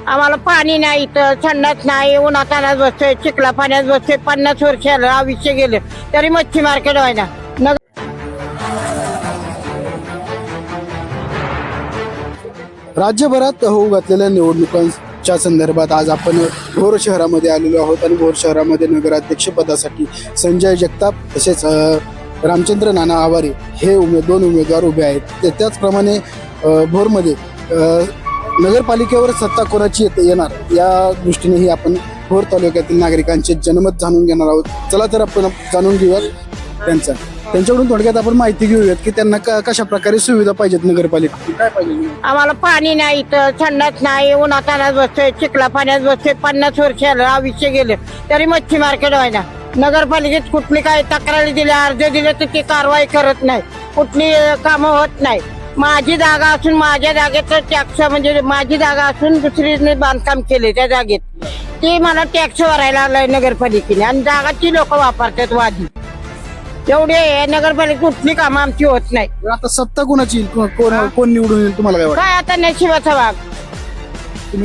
आम्हाला पाणी नाही, इथं थंडाच नाही, उन्हातानाच बसतोय, चिखला पाण्यात बसतोय. 50 वर्ष आयुष्य गेले तरी मच्छी मार्केट व्हायना. राज्यभरात होऊ घातलेल्या निवडणुकांच्या संदर्भात आज आपण भोर शहरामध्ये आलेलो आहोत आणि भोर शहरामध्ये नगराध्यक्ष पदासाठी संजय जगताप तसेच रामचंद्र नाना आवारे हे दोन उमेदवार उभे आहेत. त्याचप्रमाणे भोरमध्ये नगरपालिकेवर सत्ता कोणाची येणार या दृष्टीनेही आपण भोर तालुक्यातील नागरिकांचे जनमत जाणून घेणार आहोत. चला तर आपण जाणून घेऊयात त्यांच्याकडून थोडक्यात आपण माहिती घेऊयात की त्यांना कशा प्रकारे सुविधा पाहिजेत नगरपालिकेत, काय पाहिजे. आम्हाला पाणी नाही, इथं थंडाच नाही, उन्हातानाच बसतोय, चिखला पाण्यात बसतोय. 50 वर्ष आयुष्य गेले तरी मच्छी मार्केट व्हायना. नगरपालिकेत कुठली काही तक्रारी दिल्या, अर्ज दिले तर ती कारवाई करत नाही, कुठली कामं होत नाही. माझी जागा असून माझ्या जागेत टॅक्स, म्हणजे माझी जागा असून दुसरीने बांधकाम केले त्या जागेत, ते मला टॅक्स भरायला लागलाय नगरपालिकेने आणि जागाची लोक वापरतात वादी. एवढे नगरपालिका कुठली कामं आमची होत नाही. आता सत्ता कोणाची कोण निवडून येईल तुम्हाला काय वाटतं? काय आता नशिबाचा भाग.